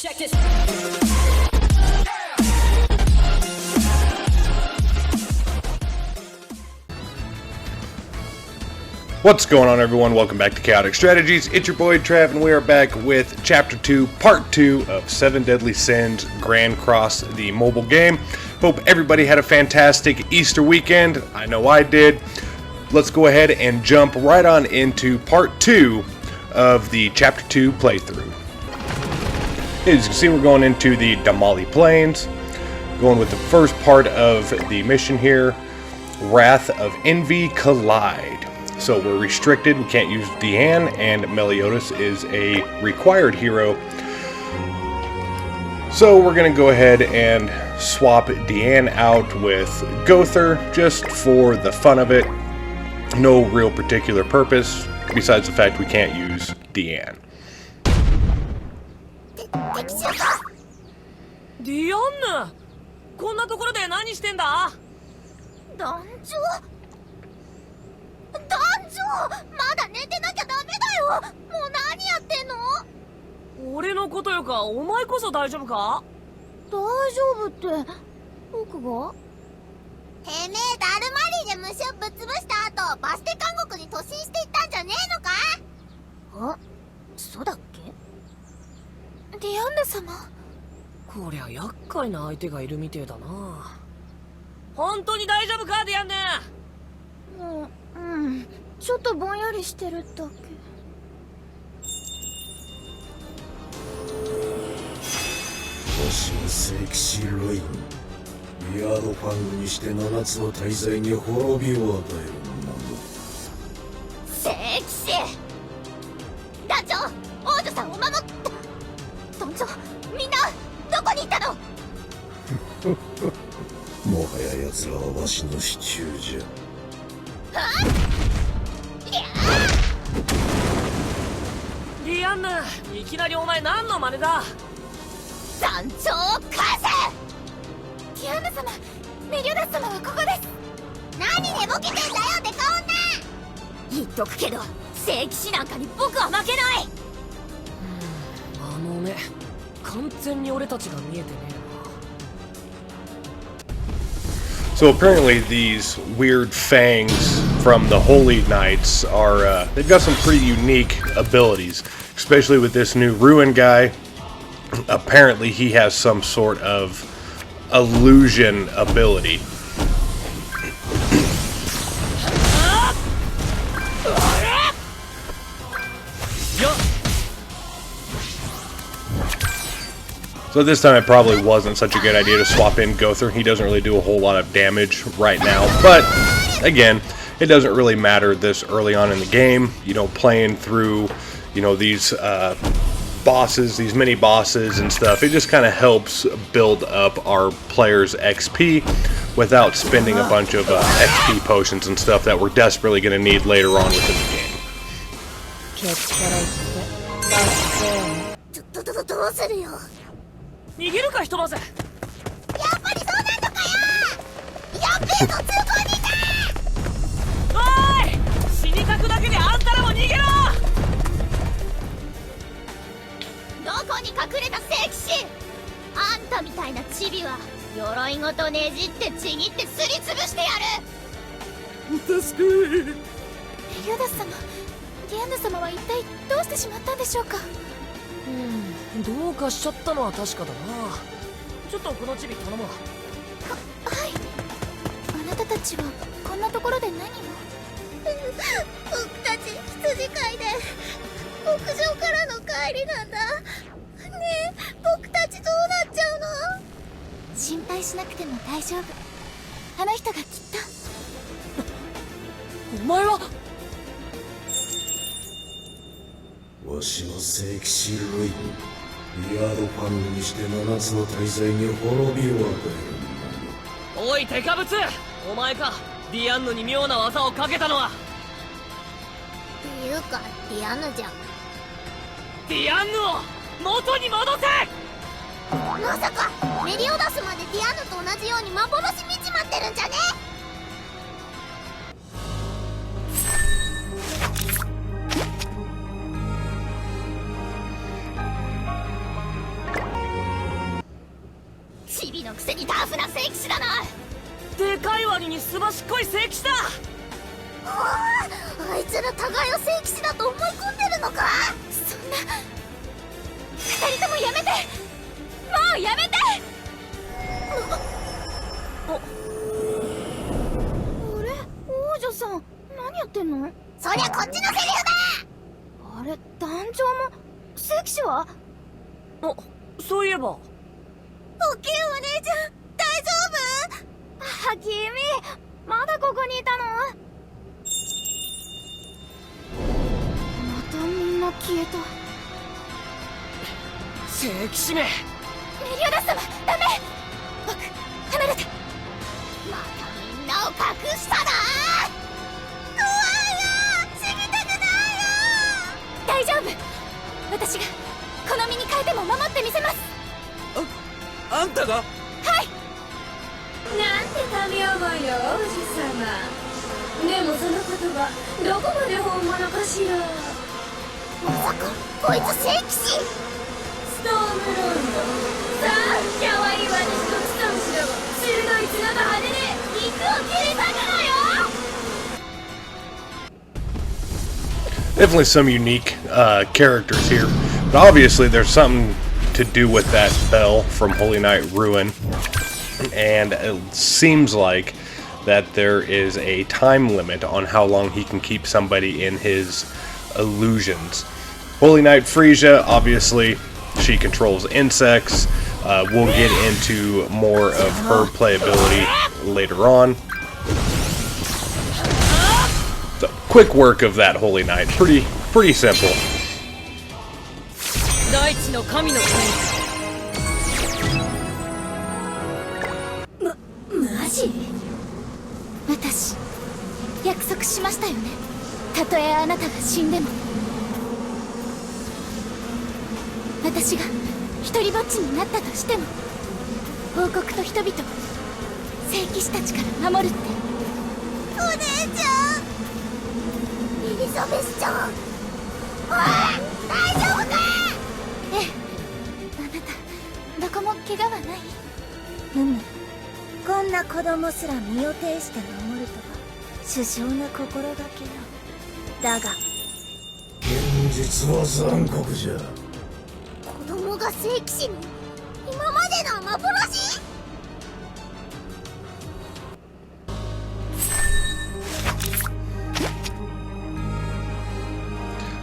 Check this. What's going on, everyone? Welcome back to Chaotic Strategies. It's your boy Trav, and we are back with Chapter 2, Part 2 of 7 Deadly Sins Grand Cross, the mobile game. Hope everybody had a fantastic Easter weekend. I know I did. Let's go ahead and jump right on into Part 2 of the Chapter 2 playthrough. As you can see, we're going into the Damali Plains. Going with the first part of the mission here, Wrath of Envy Collide. So we're restricted, we can't use Deanne, and Meliodas is a required hero. So we're going to go ahead and swap Deanne out with Gother, just for the fun of it. No real particular purpose, besides the fact we can't use Deanne. ディアンヌ、こんなところで何してんだ？団長、まだ寝てなきゃダメだよ。もう何やってんの？俺のことよか、お前こそ大丈夫か？大丈夫って僕が？てめえダルマリーで虫をぶっ潰した後、バステ監獄に突進していったんじゃねえのか？あ、そうだっけ？ディアンヌ様。こりゃ厄介な相手がいるみてえだな。本当に大丈夫か、ディアンヌ？うん、ちょっとぼんやりしてるだけ。私の聖騎士ロイン、リアードファングにして7つの大罪に滅びを与えるもの。聖騎士団長、王女さんを守った団長、みんなどこにいたの？もはや奴らはわしの支柱じゃ。ディアンヌ、いきなりお前何の真似だ？団長を返せ！ディアンヌ様、メリオダス様はここです。何寝ぼけてんだよ、デカ女！言っとくけど、聖騎士なんかに僕は負けない。あの目、完全に俺たちが見えてねえな。So apparently these weird fangs from the Holy Knights are, they've got some pretty unique abilities, especially with this new Ruin guy. Apparently he has some sort of illusion ability. So this time it probably wasn't such a good idea to swap in Gother. He doesn't really do a whole lot of damage right now. But, again, it doesn't really matter this early on in the game. You know, playing through, you know, these bosses, these mini-bosses and stuff. It just kind of helps build up our players' XP without spending a bunch of XP potions and stuff that we're desperately going to need later on within the game. どうするよ？逃げるか、ひとまず。やっぱりそうなんのかよ！やっべえぞ、通行人だ！おい！死にかくだけであんたらも逃げろ！どこに隠れた聖騎士！あんたみたいなチビは鎧ごとねじってちぎってすりつぶしてやる！助け！メリオダス様、ディアンヌ様は一体どうしてしまったんでしょうか？どうかしちゃったのは確かだな。ちょっとこのチビ頼むわ。はい。あなたたちはこんなところで何を？僕たち羊飼いで牧場からの帰りなんだ。ねえ、僕たちどうなっちゃうの？心配しなくても大丈夫。あの人がきっと。お前は？わしの聖騎士ロイン、リアードファングにして7つの大罪に滅びを与えるもの。おい、テカブツ！お前か、ディアンヌに妙な技をかけたのは。っていうか、ディアンヌじゃん。ディアンヌを元に戻せ！まさかメリオダスまでディアンヌと同じように幻見ちまってるんじゃね？せにタフな聖騎士だな。でかい割にすばしっこい聖騎士だ。あいつら互いを聖騎士だと思い込んでるのか。そんな、二人ともやめて、もうやめて。あれ、王女さん、何やってんの。そりゃこっちのセリフだ。あれ、団長も聖騎士は。あ、そういえば。おきゅうお姉ちゃん、大丈夫。君まだここにいたの。またみんな消えた。聖騎士め。メリオダス様、ダメ。僕、離れて。またみんなを隠したな。怖いよ、死にたくないよ。大丈夫、私がこの身に変えても守ってみせます。あんたが。はい。なんて神思いの王子様。でもその言葉どこまで本物かしら。まさかこいつ聖騎士。ストームロンド。さあキャワイイ私のクソ虫ども、鋭い角と羽で肉を切り裂くのよ。 Definitely some unique characters here, but obviously there's something to do with that bell from Holy Night Ruin, and it seems like that there is a time limit on how long he can keep somebody in his illusions. Holy Knight Frisia, obviously, she controls insects. We'll get into more of her playability later on. So, quick work of that Holy Knight. Pretty simple. 大地の神の国。マジ？私、約束しましたよね。たとえあなたが死んでも。私が一人ぼっちになったとしても、王国と人々を聖騎士たちから守るって。お姉ちゃん、エリザベスちゃん。大丈夫か。ええ、あなたどこも怪我はない？こんな子供すら身を挺して守るとは殊勝な心がけよ。だが現実は残酷じゃ。子供が聖騎士に？今までの幻？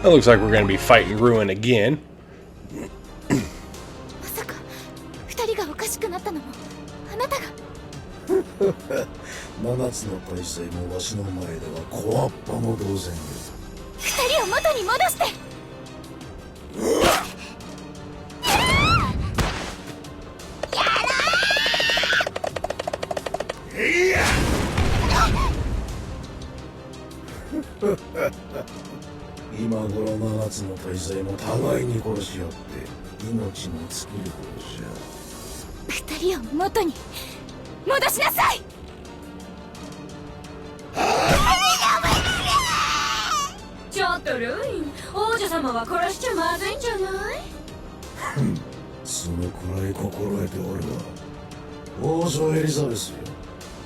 It looks like we're going to be fighting Ruin again. まさか二人がおかしくなったのもあなたが。七つの大罪もわしの前では小っぱも同然よ。二人を元に戻して。今頃七つの大罪も互いに殺し合って命も尽きるほどじゃ。二人を元に戻しなさい。ちょっとルイン、王女様は殺しちゃまずいんじゃない？そのくらい心得ておるわ。王女エリザベスよ、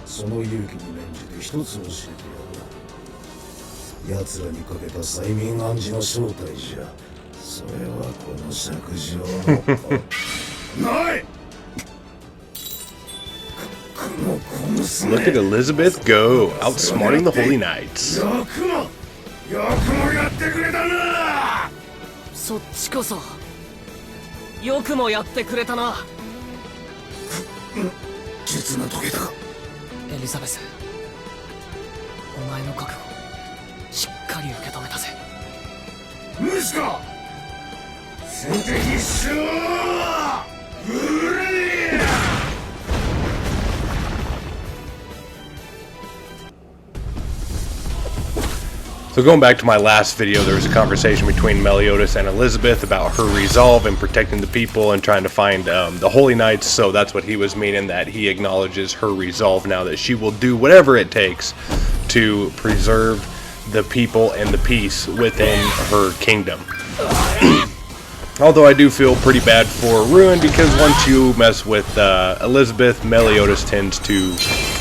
その勇気に免じて一つ教えてやろう。奴らにかけた催眠暗示の正体じゃ。それはこの釈上のない。 Look at Elizabeth go, outsmarting the Holy Knights. よくもやってくれたな。そっちこそよくもやってくれたな。術が解けた。エリザベス、お前の覚悟しっかり受け止めたぜ。無視か。先手必勝。うれえ。 So going back to my last video, there was a conversation between Meliodas and Elizabeth about her resolve in protecting the people and trying to find the Holy Knights. So that's what he was meaning, that he acknowledges her resolve now, that she will do whatever it takes to preserve the people and the peace within her kingdom. Although I do feel pretty bad for Ruin, because once you mess with Elizabeth, Meliodas tends to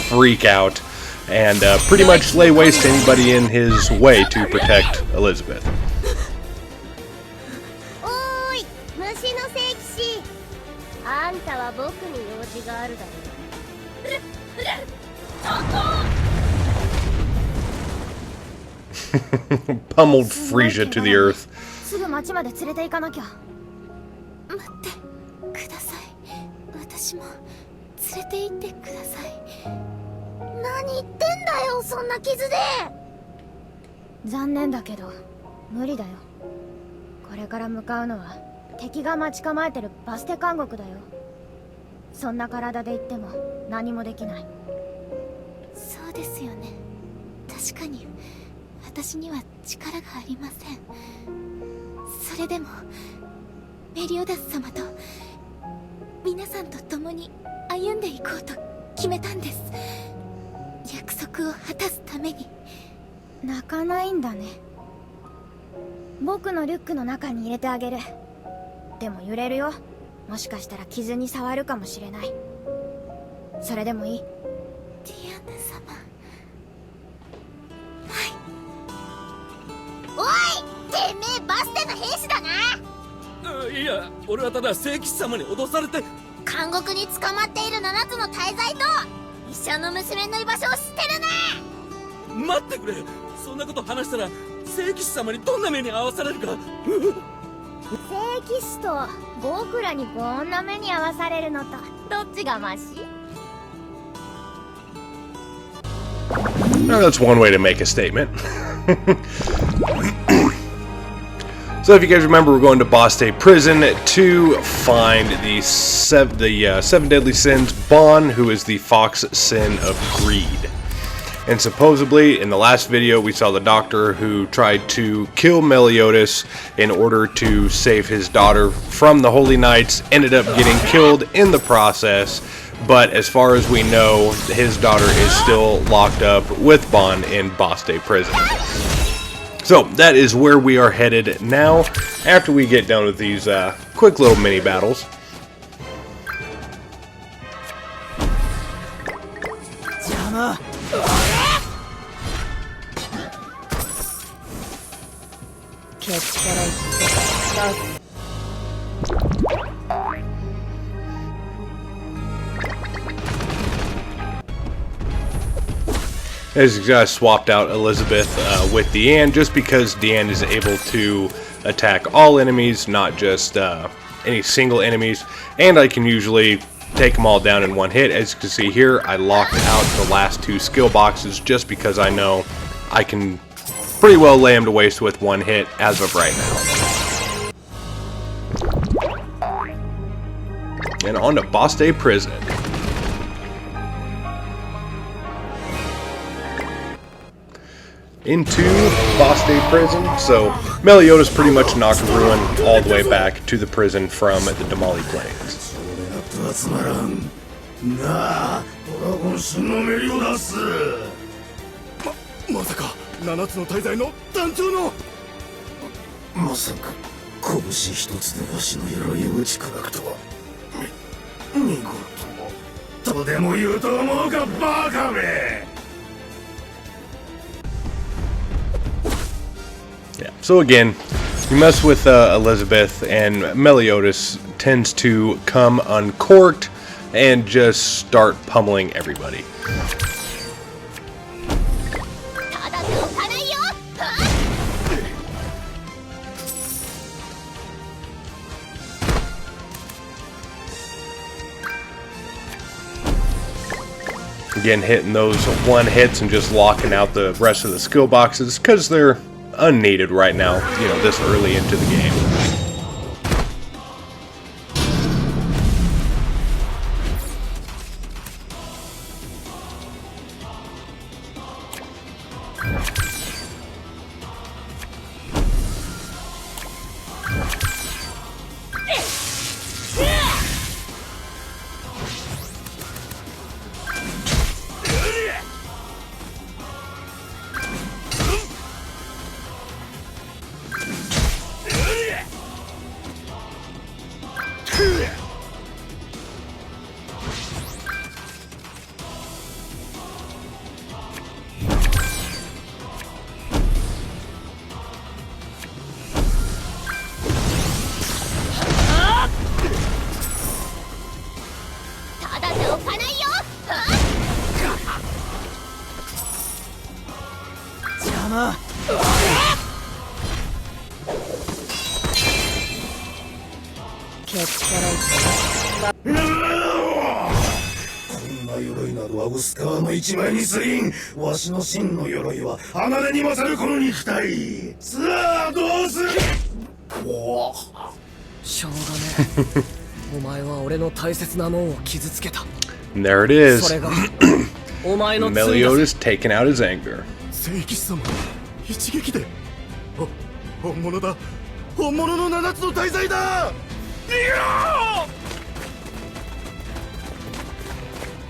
freak out and pretty much lay waste to anybody in his way to protect Elizabeth. おーい虫の聖騎士あんたは僕に用事があるだろ Pummeled Frisia to the earth. すぐ町まで連れて行かなきゃ待ってください私も連れて行ってください何言ってんだよそんな傷で残念だけど無理だよこれから向かうのは敵が待ち構えてるバステ監獄だよそんな体で行っても何もできないそうですよね確かに私には力がありませんそれでもメリオダス様と皆さんと共に歩んでいこうと決めたんです約束を果たすために泣かないんだね僕のリュックの中に入れてあげるでも揺れるよもしかしたら傷に触るかもしれないそれでもいいディアンヌ様はいおいてめえバステの兵士だないや俺はただ聖騎士様に脅されて監獄に捕まっている7つの大罪と医者の娘の居場所を知ってるね待ってくれそんなこと話したら聖騎士様にどんな目に遭わされるか聖騎士と僕らにこんな目に遭わされるのとどっちがマシ Now, that's one way to make a statement. So if you guys remember, we're going to Baste Prison to find the seven deadly sins, Ban, who is the fox sin of greed. And supposedly, in the last video, we saw the doctor who tried to kill Meliodas in order to save his daughter from the Holy Knights, ended up getting killed in the process. But as far as we know, his daughter is still locked up with Ban in Baste Prison. So that is where we are headed now, after we get done with these quick little mini battles. I swapped out Elizabeth with Deanne just because Deanne is able to attack all enemies, not just any single enemies, and I can usually take them all down in one hit. As you can see here, I locked out the last two skill boxes just because I know I can pretty well lay them to waste with one hit as of right now. And on to Baste Prison. Into Baste Prison, so Meliodas pretty much knocked Ruin all the way back to the prison from the Damali Plains. まさか7つの大罪の団長のまさか拳一つでわしの鎧を打ち砕くとは見事とでも言うと思うかバカめ Yeah. So again, you mess with Elizabeth, and Meliodas tends to come uncorked and just start pummeling everybody. Again, hitting those one hits and just locking out the rest of the skill boxes because they're unneeded right now, you know, this early into the game. んな鎧などは薄皮の一枚に過ぎん。わしの真の鎧は鋼に勝るこの肉体。さあどうする。しょうがねえお前は俺の大切なもんを傷つけた And there it is. それがお前の罪だ Meliodas taking out his anger. 聖騎士様一撃で。本物だ。本物の七つの大罪だ。逃げろ。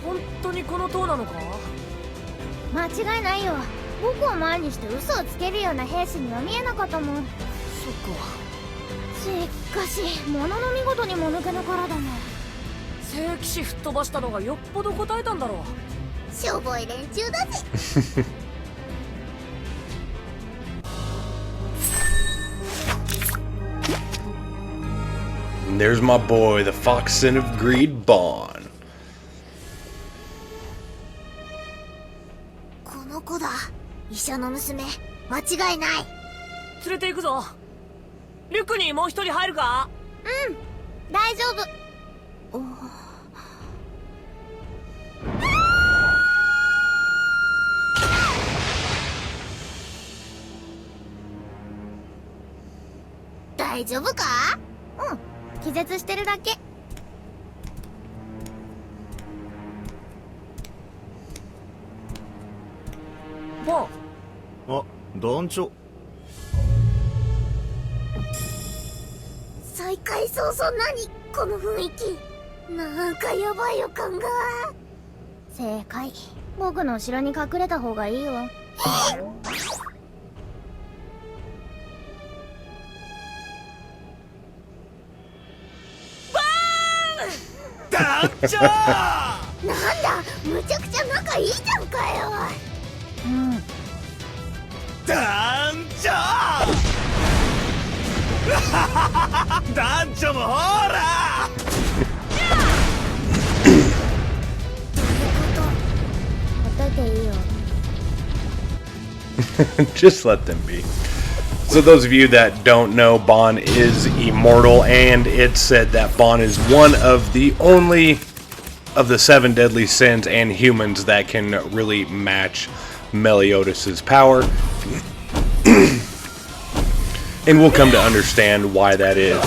本当にこの塔なのか。間違いないよ。僕を前にして嘘をつけるような兵士には見えなかったもん。そっか。しかし物の見事にもぬけの殻だね。聖騎士吹っ飛ばしたのがよっぽど答えたんだろう。しょぼい連中だぜ。And there's my boy, the fox son of greed, Ban. この子だ。医者の娘。間違いない。連れて行くぞ。リュックにもう一人入るか。うん、大丈夫。大丈夫か。うん、気絶してるだけ。ボン。あ、団長。再開早々何この雰囲気。なんかやばい予感が。正解。僕の後ろに隠れた方がいいよ。団長。なんだ、むちゃくちゃ仲いいじゃんかよ。うん。団長。団長もほら。どういうことほっといていいよ。Just let them be. So those of you that don't know, Ban is immortal, and it's said that Ban is one of the only of the 7 deadly sins and humans that can really match Meliodas' power. And we'll come to understand why that is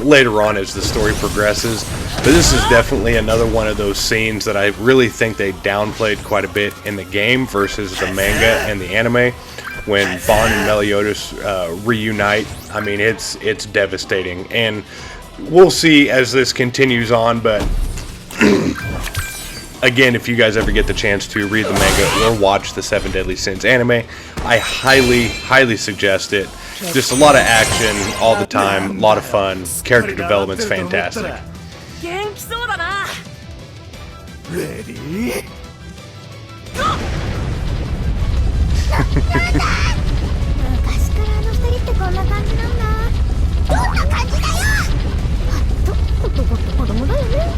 later on as the story progresses. But this is definitely another one of those scenes that I really think they downplayed quite a bit in the game versus the manga and the anime. When Ban and Meliodas reunite, I mean, it's devastating. And we'll see as this continues on, but again, if you guys ever get the chance to read the manga or watch the 7 Deadly Sins anime, I highly suggest it. Just a lot of action all the time, a lot of fun. Character development's fantastic. 元気そうだな。レディー。昔からあの二人ってこんな感じなんだ。どんな感じだよ。子供だよね。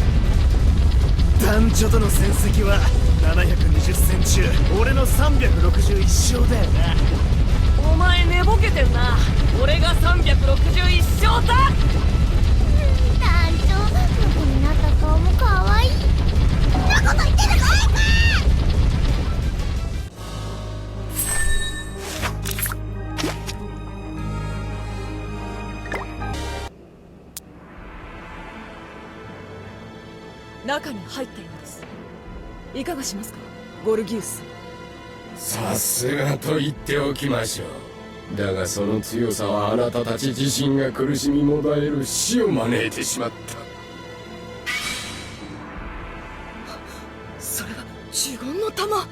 団長との戦績は720戦中俺の361勝だよな。お前寝ぼけてんな。俺が361勝だ。団長、僕になった顔も可愛い。そんなこと言ってる場合か。中に入ったようです。いかがしますか、ゴルギウス。さすがと言っておきましょう。だがその強さはあなたたち自身が苦しみもだえる死を招いてしまった。それは呪言の玉。こ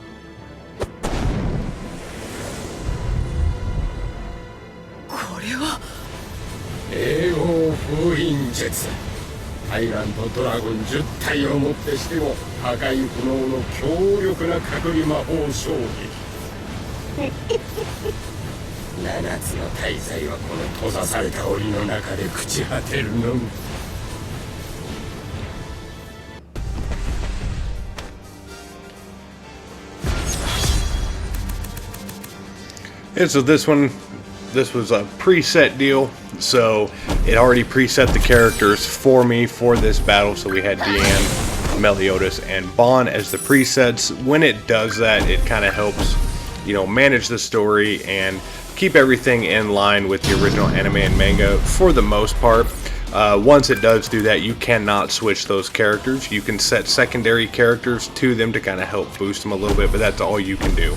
れは英王封印術。タイラントドラゴン10体をもってしても破壊不能の強力な隔離魔法衝撃。7つの大罪はこの閉ざされた檻の中で朽ち果てるのみ。And so this was a preset deal. So it already preset the characters for me for this battle, so we had Deanne, Meliodas, and Ban as the presets. When it does that, it kind of helps, you know, manage the story and keep everything in line with the original anime and manga for the most part. Once it does do that, you cannot switch those characters. You can set secondary characters to them to kind of help boost them a little bit, but that's all you can do.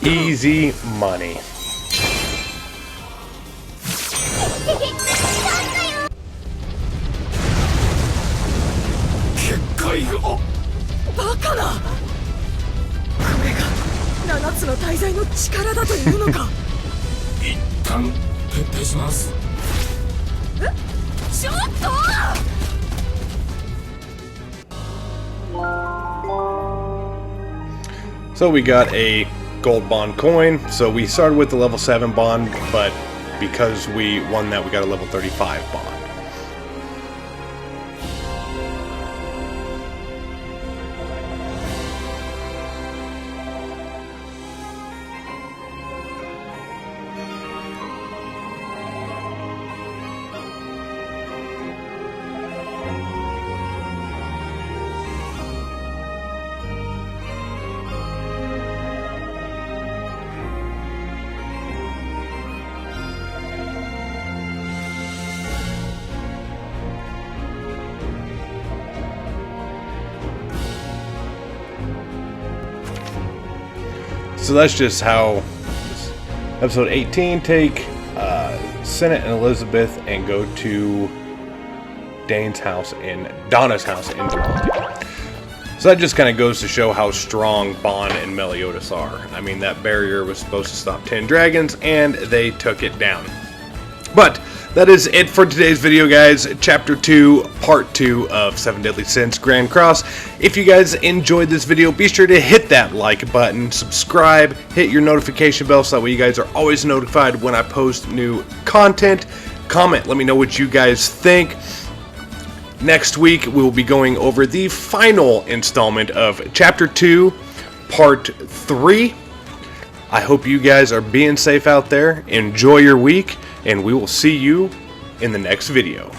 Easy money. So we got a gold bond coin. So we started with the level 7 bond, but because we won that, we got a level 35 bond. So that's just how episode 18 take Senate and Elizabeth and go to Dane's house in Donna's house in Vermont. So that just kind of goes to show how strong Ban and Meliodas are. I mean, that barrier was supposed to stop 10 dragons and they took it down. But that is it for today's video, guys. Chapter 2, Part 2 of 7 Deadly Sins Grand Cross. If you guys enjoyed this video, be sure to hit that like button, subscribe, hit your notification bell so that way you guys are always notified when I post new content. Comment, let me know what you guys think. Next week, we will be going over the final installment of Chapter 2, Part 3. I hope you guys are being safe out there. Enjoy your week, and we will see you in the next video.